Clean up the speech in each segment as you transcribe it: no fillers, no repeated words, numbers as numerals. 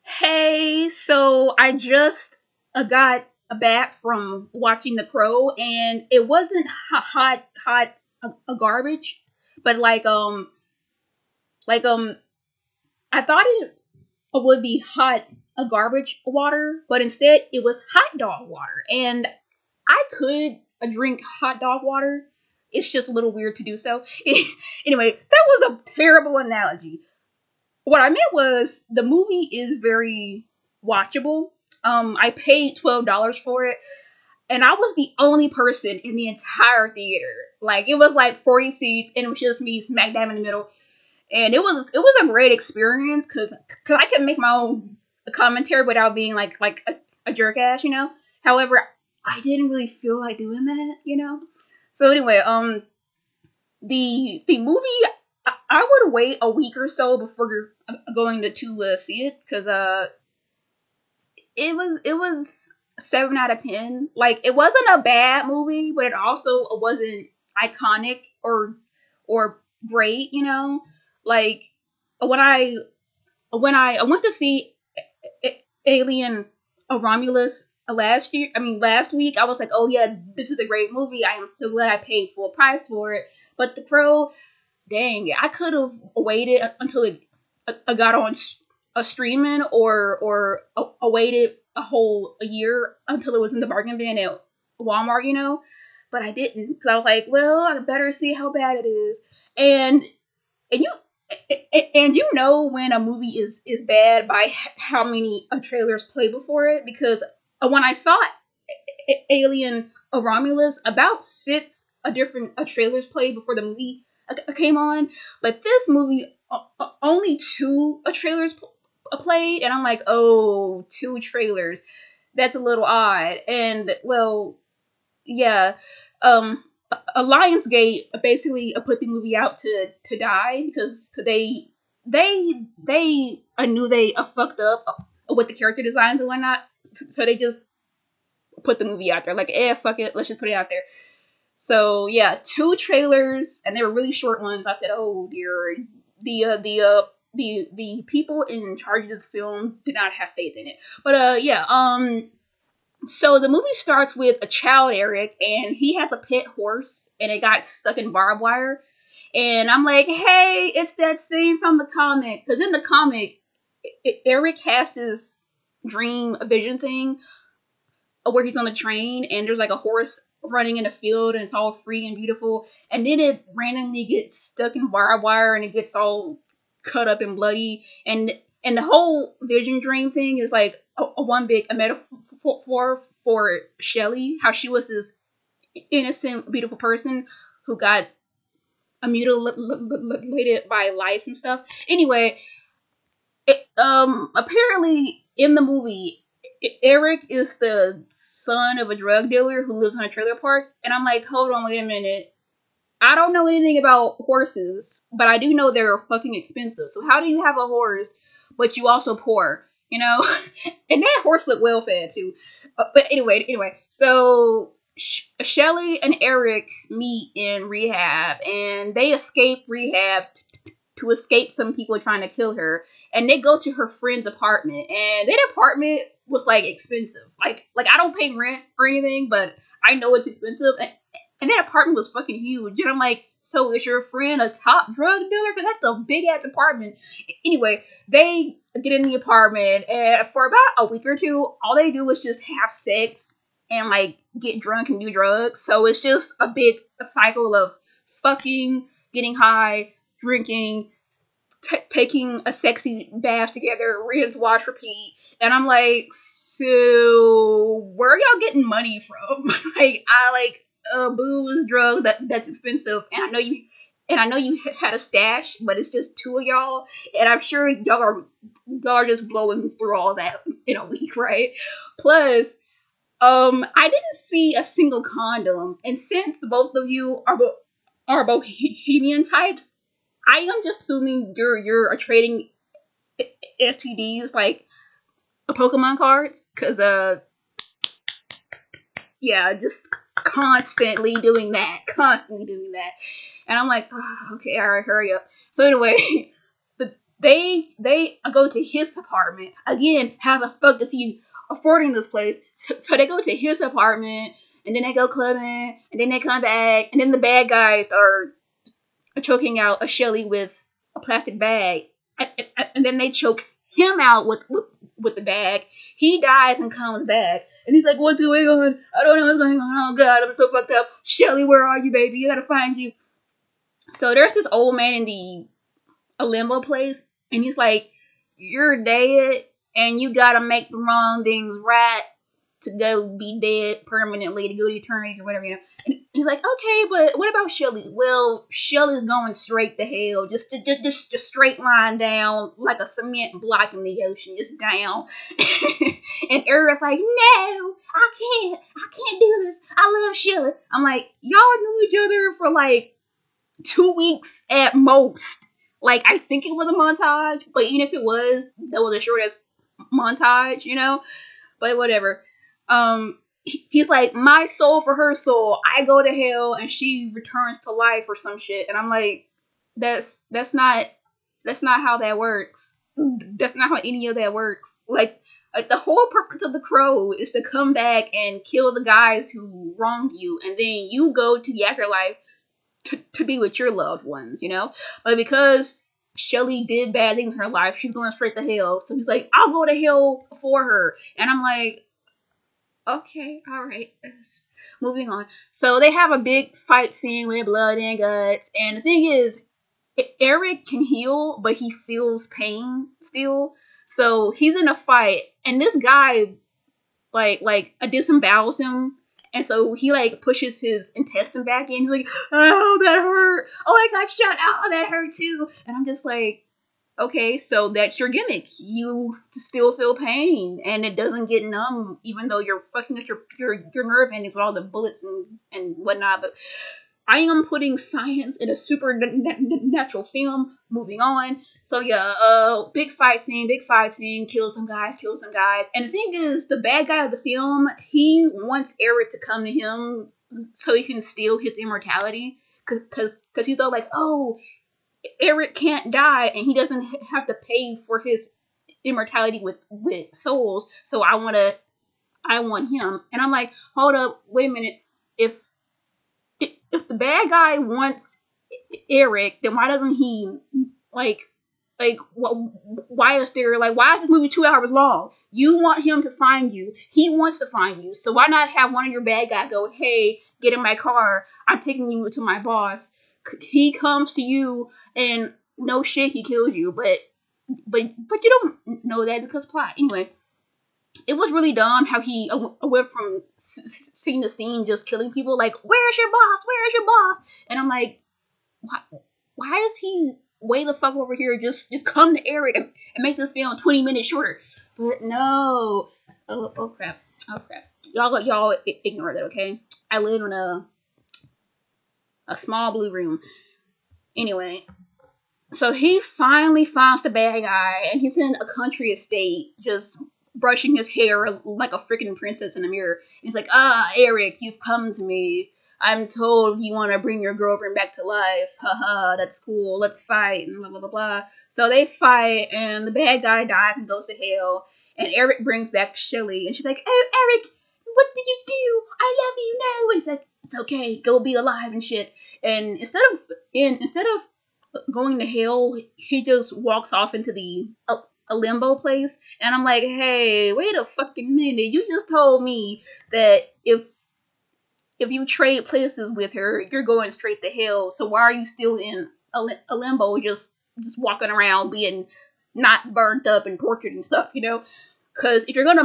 Hey, so I just got back from watching The Crow, and it wasn't hot, a garbage, but like I thought it would be hot, a garbage water, but instead it was hot dog water, and I could drink hot dog water. It's just a little weird to do so. Anyway, that was a terrible analogy. What I meant was the movie is very watchable. I paid $12 for it, and I was the only person in the entire theater. Like it was like 40 seats, and it was just me smack dab in the middle. And it was a great experience because I could make my own commentary without being like a jerk ass. However, I didn't really feel like doing that. So anyway, the movie I would wait a week or so before going to see it because it was 7 out of 10. Like it wasn't a bad movie, but it also wasn't iconic or great. Like when I went to see Alien Romulus last week, I was like, oh yeah, this is a great movie. I am so glad I paid full price for it. But The Crow, dang, I could have waited until it got on a streaming or waited a year until it was in the bargain bin at Walmart. But I didn't because I was like, well, I better see how bad it is. And and you and you know when a movie is bad by how many trailers play before it, because when I saw Alien Romulus, about six different trailers played before the movie came on. But this movie, only two trailers played, and I'm like, oh, two trailers. That's a little odd. And well, yeah, um, Lionsgate basically put the movie out to die because they knew they fucked up with the character designs and whatnot, so they just put the movie out there. Like, fuck it, let's just put it out there. So yeah, two trailers, and they were really short ones. I said, oh dear, the people in charge of this film did not have faith in it. But yeah, so the movie starts with a child, Eric, and he has a pet horse, and it got stuck in barbed wire. And I'm like, hey, it's that scene from the comic, because in the comic, Eric has this dream vision thing where he's on the train and there's like a horse running in a field and it's all free and beautiful, and then it randomly gets stuck in barbed wire and it gets all cut up and bloody, and the whole vision dream thing is like a one big a metaphor for Shelley, how she was this innocent beautiful person who got mutilated by life and stuff. Anyway, apparently in the movie, Eric is the son of a drug dealer who lives in a trailer park, and I'm like, hold on, wait a minute. I don't know anything about horses, but I do know they're fucking expensive. So how do you have a horse, but you also poor? And that horse looked well fed too. But anyway, so Shelly and Eric meet in rehab, and they escape rehab to escape some people trying to kill her, and they go to her friend's apartment, and that apartment was like expensive. Like I don't pay rent or anything, but I know it's expensive, and that apartment was fucking huge. And I'm like, so is your friend a top drug dealer? Because that's a big ass apartment. Anyway, they get in the apartment, and for about a week or two, all they do is just have sex and like get drunk and do drugs. So it's just a cycle of fucking, getting high, drinking, taking a sexy bath together, rinse, wash, repeat. And I'm like, so where are y'all getting money from? Booze, drugs, that's expensive, and I know you had a stash, but it's just two of y'all, and I'm sure y'all are just blowing through all that in a week, right? Plus, I didn't see a single condom, and since the both of you are bohemian types, I am just assuming you're trading STDs like Pokemon cards, because yeah, just constantly doing that, and I'm like, oh, okay, all right, hurry up. So anyway, the they go to his apartment again. How the fuck is he affording this place? So they go to his apartment, and then they go clubbing, and then they come back, and then the bad guys are choking out a Shelly with a plastic bag, and then they choke him out with the bag. He dies and comes back, and he's like, "What's going on? I don't know what's going on. Oh God, I'm so fucked up. Shelly, where are you, baby? You gotta find you." So there's this old man in the a limbo place, and he's like, "You're dead, and you gotta make the wrong things right to go be dead permanently, to go to eternity or whatever, you know." And he's like, "Okay, but what about Shelly?" "Well, Shelly's going straight to hell, just straight line down like a cement block in the ocean, just down." And Eric's like, "No, I can't do this. I love Shelly." I'm like, y'all knew each other for like 2 weeks at most. Like, I think it was a montage, but even if it was, that was the shortest montage, you know? But whatever. He's like, "My soul for her soul. I go to hell and she returns to life," or some shit. And I'm like, that's not how that works. That's not how any of that works. Like the whole purpose of the crow is to come back and kill the guys who wronged you, and then you go to the afterlife to be with your loved ones, you know? But because Shelly did bad things in her life, she's going straight to hell. So he's like, "I'll go to hell for her." And I'm like, okay, alright. Moving on. So they have a big fight scene with blood and guts. And the thing is, Eric can heal, but he feels pain still. So he's in a fight, and this guy like disembowels him, and so he like pushes his intestine back in. He's like, "Oh, that hurt. Oh, I got shot out. Oh, that hurt too." And I'm just like, okay, so that's your gimmick. You still feel pain, and it doesn't get numb, even though you're fucking at your nerve endings with all the bullets and whatnot. But I am putting science in a supernatural film. Moving on. So yeah, big fight scene, kill some guys. And the thing is, the bad guy of the film, he wants Eric to come to him so he can steal his immortality. Cause he's all like, "Oh, Eric can't die, and he doesn't have to pay for his immortality with souls. So I want him." And I'm like, hold up, wait a minute. If the bad guy wants Eric, then why doesn't he why is this movie 2 hours long? You want him to find you. He wants to find you. So why not have one of your bad guys go, "Hey, get in my car. I'm taking you to my boss." He comes to you, and no shit, he kills you. But you don't know that because plot. Anyway, it was really dumb how he went from scene to scene just killing people. Like, "Where's your boss? Where's your boss?" And I'm like, why is he way the fuck over here? Just come to Eric and make this film 20 minutes shorter. But no. Oh crap. Y'all ignore that, okay? I live in a small blue room. Anyway, so he finally finds the bad guy, and he's in a country estate, just brushing his hair like a freaking princess in a mirror. And he's like, "Eric, you've come to me. I'm told you want to bring your girlfriend back to life. Haha, that's cool. Let's fight," and blah, blah, blah, blah. So they fight, and the bad guy dies and goes to hell. And Eric brings back Shelly, and she's like, "Oh, Eric, what did you do? I love you now." And he's like, "It's okay. Go be alive and shit." And instead of going to hell, he just walks off into a limbo place. And I'm like, hey, wait a fucking minute. You just told me that if you trade places with her, you're going straight to hell. So why are you still in a limbo, just walking around being not burnt up and tortured and stuff, you know? Because if you're gonna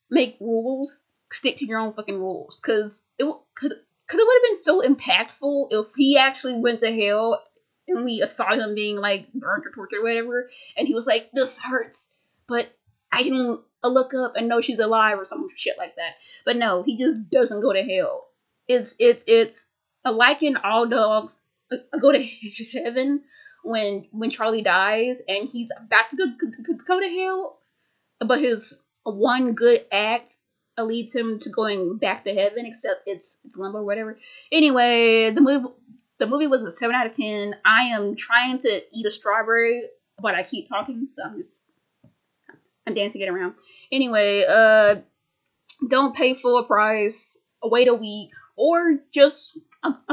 make rules, stick to your own fucking rules. Because it would have been so impactful if he actually went to hell and we saw him being like burnt or tortured or whatever, and he was like, "This hurts, but I can look up and know she's alive," or some shit like that. But no, he just doesn't go to hell. It's like in All Dogs go to heaven when Charlie dies and he's about to go to hell, but his one good act leads him to going back to heaven, except it's limbo or whatever. Anyway, the movie was a 7 out of 10. I am trying to eat a strawberry, but I keep talking, so I'm dancing it around. Anyway, don't pay full price. Wait a week, or just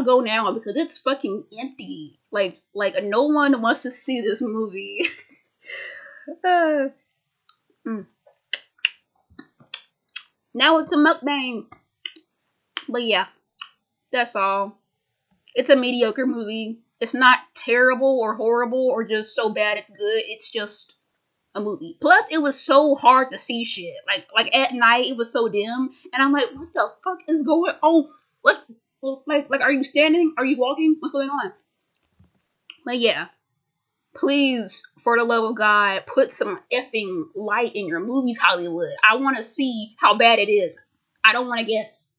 go now because it's fucking empty. Like no one wants to see this movie. uh, mm. Now it's a mukbang. But yeah, that's all. It's a mediocre movie. It's not terrible or horrible or just so bad it's good. It's just a movie. Plus, it was so hard to see shit. Like at night, it was so dim, and I'm like, what the fuck is going on? What? Like, are you standing? Are you walking? What's going on? But yeah, please, for the love of God, put some effing light in your movies, Hollywood. I want to see how bad it is. I don't want to guess.